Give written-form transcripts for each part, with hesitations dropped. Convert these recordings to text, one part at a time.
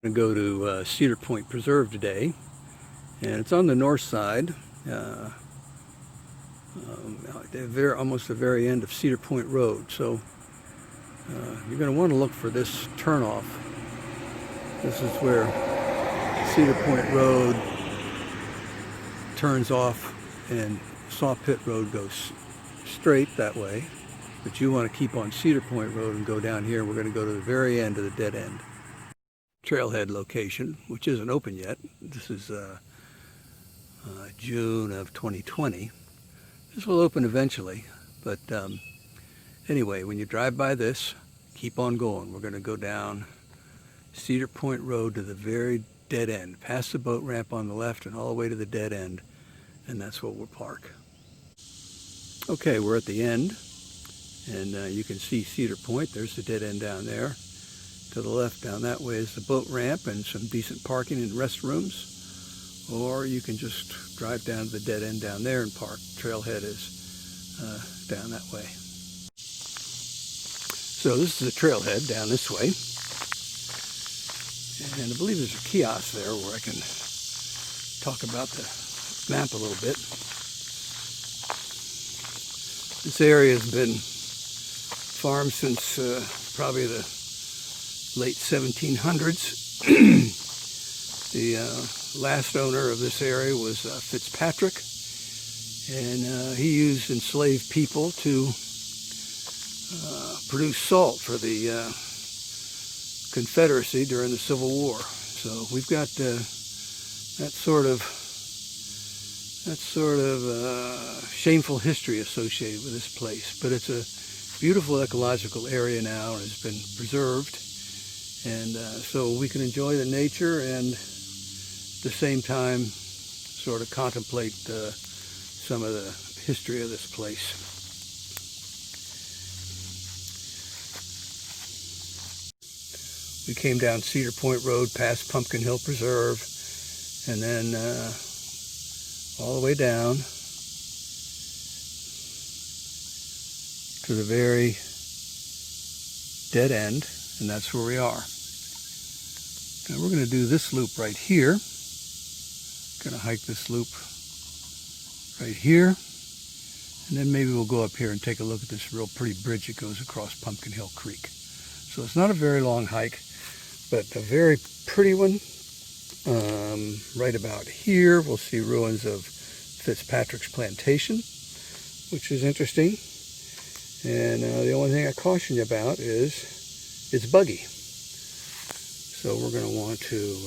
I'm going to go to Cedar Point Preserve today, and it's on the north side, almost the very end of Cedar Point Road. So you're going to want to look for this turnoff. This is where Cedar Point Road turns off and Saw Pit Road goes straight that way. But you want to keep on Cedar Point Road and go down here. We're going to go to the very end of the dead end trailhead location, which isn't open yet. This is June of 2020. This will open eventually, but anyway, when you drive by this, keep on going. We're going to go down Cedar Point Road to the very dead end, past the boat ramp on the left and all the way to the dead end, and that's where we'll park. Okay, we're at the end, and you can see Cedar Point. There's the dead end down there. To the left down that way is the boat ramp and some decent parking and restrooms. Or you can just drive down to the dead end down there and park. Trailhead is down that way. So this is the trailhead down this way. And I believe there's a kiosk there where I can talk about the map a little bit. This area has been farmed since probably the late 1700s. The last owner of this area was Fitzpatrick, and he used enslaved people to produce salt for the Confederacy during the Civil War. So we've got that sort of shameful history associated with this place, but it's a beautiful ecological area now and has been preserved. And so we can enjoy the nature and at the same time sort of contemplate some of the history of this place. We came down Cedar Point Road past Pumpkin Hill Preserve and then all the way down to the very dead end. And that's where we are. Now we're going to do this loop right here. Going to hike this loop right here. And then maybe we'll go up here and take a look at this real pretty bridge that goes across Pumpkin Hill Creek. So it's not a very long hike, but a very pretty one. Right about here we'll see ruins of Fitzpatrick's plantation, which is interesting. And the only thing I caution you about is it's buggy, so we're going to want to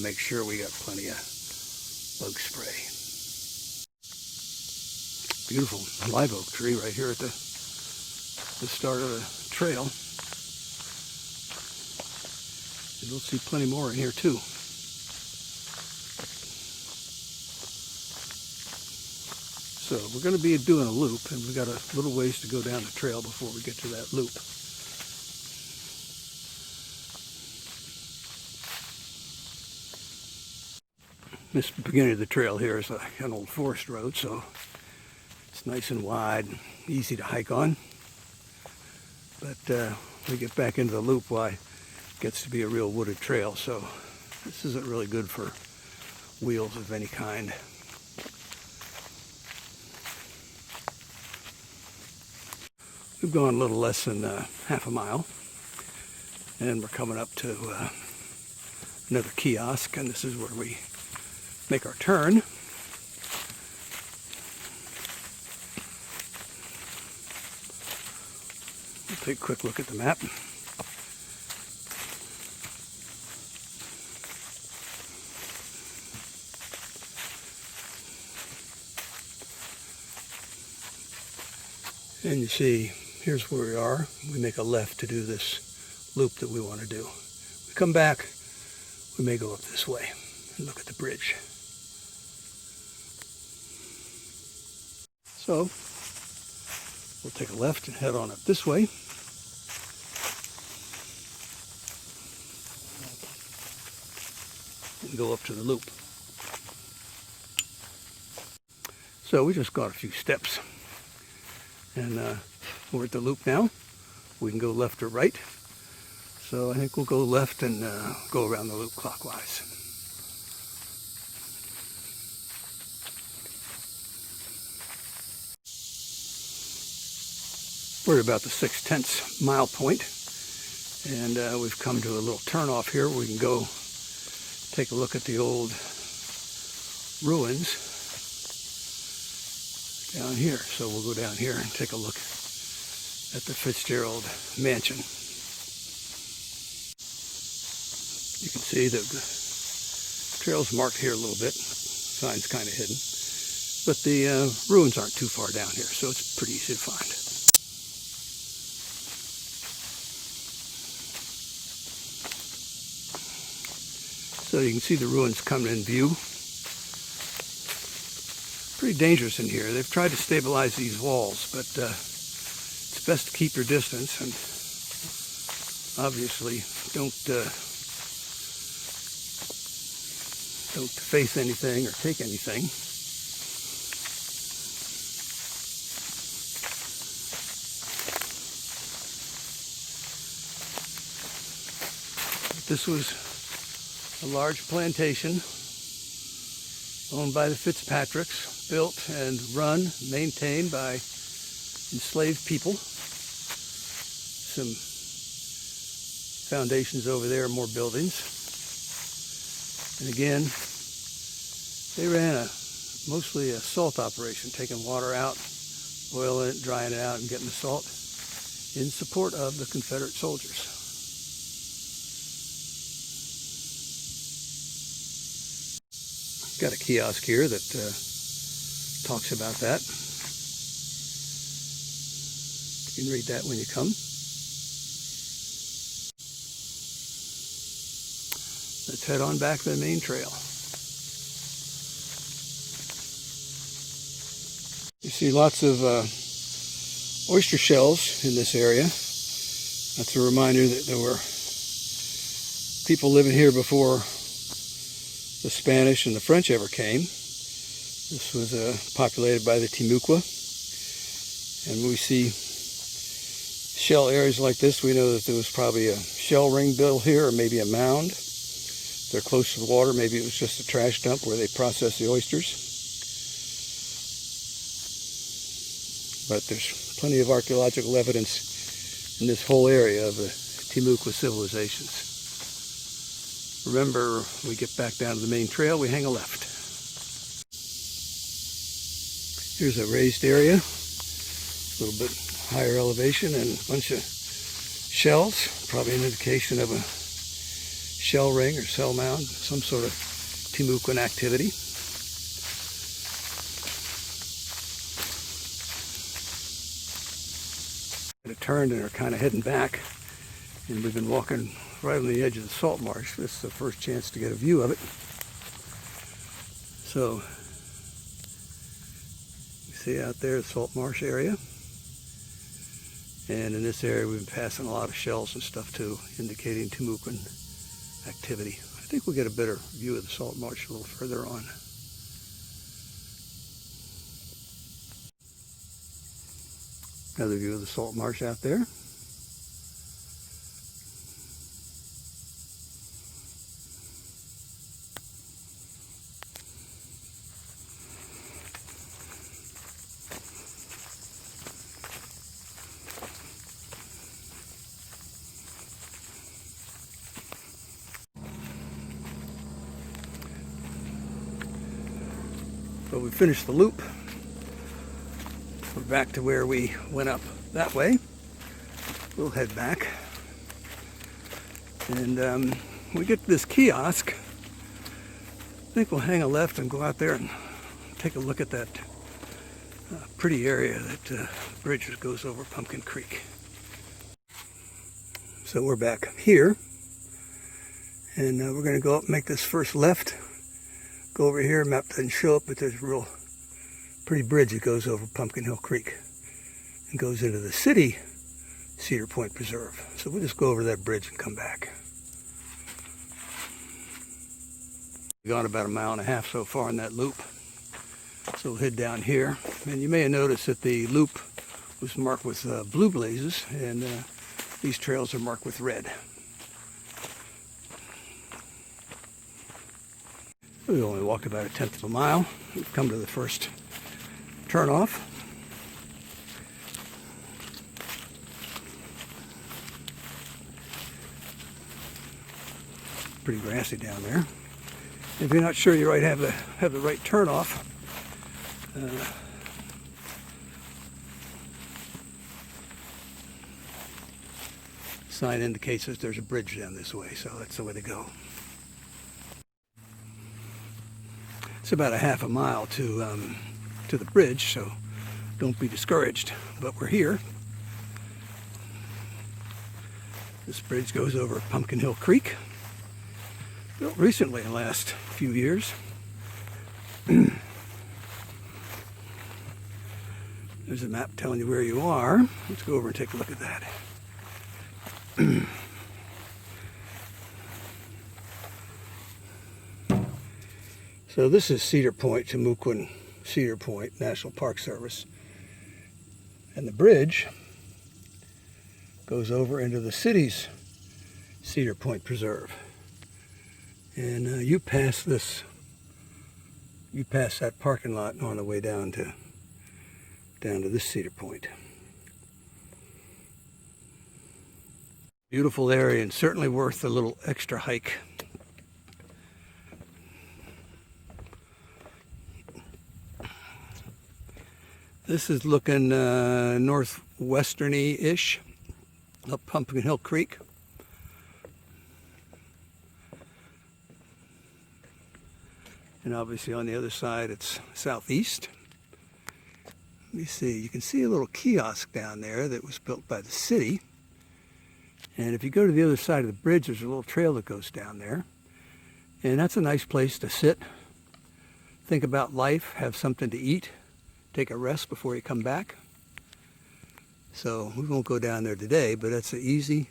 make sure we got plenty of bug spray. Beautiful live oak tree right here at the start of the trail. And we'll see plenty more in here too. So we're going to be doing a loop, and we've got a little ways to go down the trail before we get to that loop. This beginning of the trail here is an old forest road, so it's nice and wide, easy to hike on. But we get back into the loop, why it gets to be a real wooded trail, so this isn't really good for wheels of any kind. We've gone a little less than half a mile, and we're coming up to another kiosk, and this is where we make our turn. We'll take a quick look at the map. And you see, here's where we are. We make a left to do this loop that we want to do. We come back, we may go up this way and look at the bridge. So we'll take a left and head on up this way. And go up to the loop. So we just got a few steps. And we're at the loop now. We can go left or right. So I think we'll go left and go around the loop clockwise. We're at about the 6/10 mile point, and we've come to a little turnoff here where we can go take a look at the old ruins down here. So we'll go down here and take a look at the Fitzgerald mansion. You can see that the trail's marked here a little bit. Sign's kind of hidden, but the ruins aren't too far down here, so it's pretty easy to find. So you can see the ruins coming in view. Pretty dangerous in here. They've tried to stabilize these walls, but it's best to keep your distance and obviously don't face anything or take anything. This was a large plantation owned by the Fitzpatricks, built and run, maintained by enslaved people. Some foundations over there, more buildings. And again, they ran mostly a salt operation, taking water out, boiling it, drying it out, and getting the salt in support of the Confederate soldiers. Got a kiosk here that talks about that. You can read that when you come. Let's head on back to the main trail. You see lots of oyster shells in this area. That's a reminder that there were people living here before the Spanish and the French ever came. This was populated by the Timucua. And when we see shell areas like this, we know that there was probably a shell ring built here, or maybe a mound. If they're close to the water, maybe it was just a trash dump where they processed the oysters. But there's plenty of archaeological evidence in this whole area of the Timucua civilizations. Remember, when we get back down to the main trail, we hang a left. Here's a raised area, a little bit higher elevation, and a bunch of shells, probably an indication of a shell ring or shell mound, some sort of Timucuan activity. It turned and are kind of heading back, and we've been walking right on the edge of the salt marsh. This is the first chance to get a view of it. So you see out there the salt marsh area, and in this area we've been passing a lot of shells and stuff too, indicating Timucuan activity. I think we'll get a better view of the salt marsh a little further on. Another view of the salt marsh out there. So we finished the loop. We're back to where we went up that way. We'll head back. And we get to this kiosk. I think we'll hang a left and go out there and take a look at that pretty area that bridge that goes over Pumpkin Creek. So we're back here. And we're going to go up and make this first left. Go over here, map doesn't show up, but there's a real pretty bridge that goes over Pumpkin Hill Creek and goes into the city Cedar Point Preserve. So we'll just go over that bridge and come back. We've gone about 1.5 miles so far in that loop. So we'll head down here. And you may have noticed that the loop was marked with blue blazes, and these trails are marked with red. We only walked about 1/10 of a mile. We've come to the first turnoff. Pretty grassy down there. If you're not sure you have the right turnoff, sign indicates that there's a bridge down this way, so that's the way to go. It's about 1/2 mile to the bridge, so don't be discouraged. But we're here. This bridge goes over Pumpkin Hill Creek, built recently in the last few years. There's a map telling you where you are. Let's go over and take a look at that. So this is Cedar Point to Muquin Cedar Point National Park Service. And the bridge goes over into the city's Cedar Point Preserve. And you pass that parking lot on the way down to this Cedar Point. Beautiful area and certainly worth a little extra hike. This is looking northwesterny-ish up Pumpkin Hill Creek. And obviously on the other side it's southeast. Let me see, you can see a little kiosk down there that was built by the city. And if you go to the other side of the bridge, there's a little trail that goes down there. And that's a nice place to sit, think about life, have something to eat, take a rest before you come back. So we won't go down there today, but it's an easy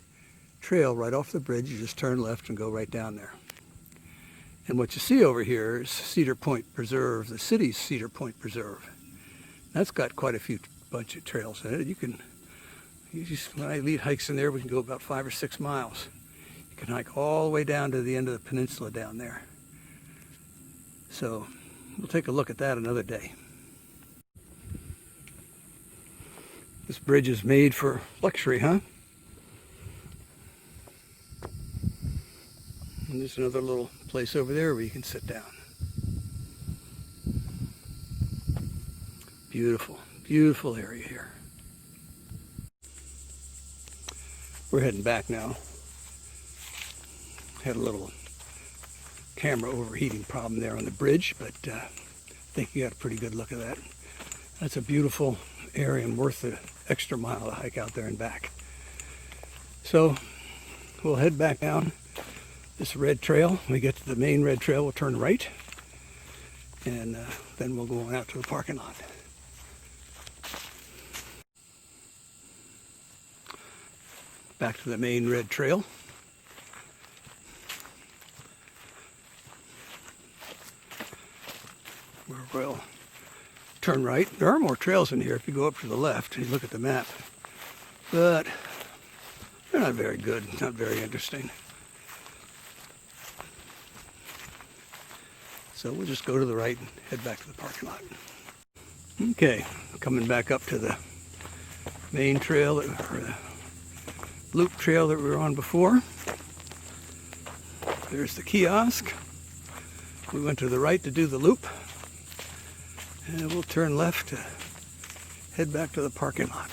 trail right off the bridge. You just turn left and go right down there. And what you see over here is Cedar Point Preserve, the city's Cedar Point Preserve. That's got quite a bunch of trails in it. When I lead hikes in there, we can go about 5 or 6 miles. You can hike all the way down to the end of the peninsula down there. So we'll take a look at that another day. This bridge is made for luxury, huh? And there's another little place over there where you can sit down. Beautiful, beautiful area here. We're heading back now. Had a little camera overheating problem there on the bridge, but I think you got a pretty good look at that. That's a beautiful area and worth the extra mile to hike out there and back. So we'll head back down this red trail. When we get to the main red trail, we'll turn right, and then we'll go on out to the parking lot. Back to the main red trail. Where we'll turn right. There are more trails in here if you go up to the left and you look at the map. But they're not very good, not very interesting. So we'll just go to the right and head back to the parking lot. Okay, coming back up to the main trail, or the loop trail that we were on before. There's the kiosk. We went to the right to do the loop. And we'll turn left to head back to the parking lot.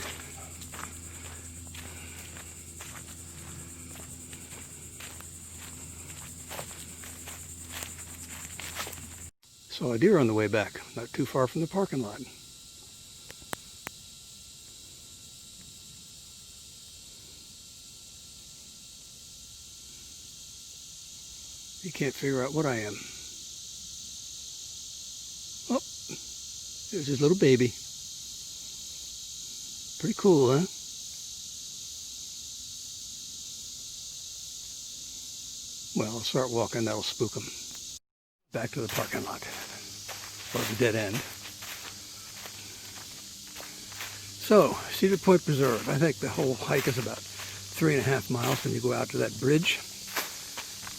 Saw a deer on the way back, not too far from the parking lot. You can't figure out what I am. Oh, there's his little baby. Pretty cool, huh? Well, I'll start walking, that'll spook him. Back to the parking lot, or the dead end. So, Cedar Point Preserve. I think the whole hike is about 3.5 miles when you go out to that bridge.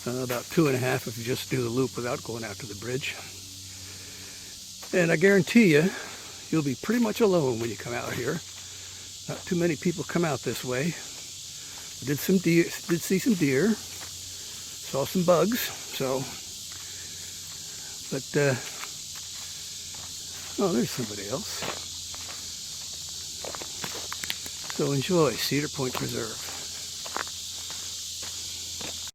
about 2.5 if you just do the loop without going out to the bridge. And I guarantee you, you'll be pretty much alone when you come out here. Not too many people come out this way. Did see some deer, saw some bugs. So, but oh, there's somebody else. So enjoy Cedar Point Preserve.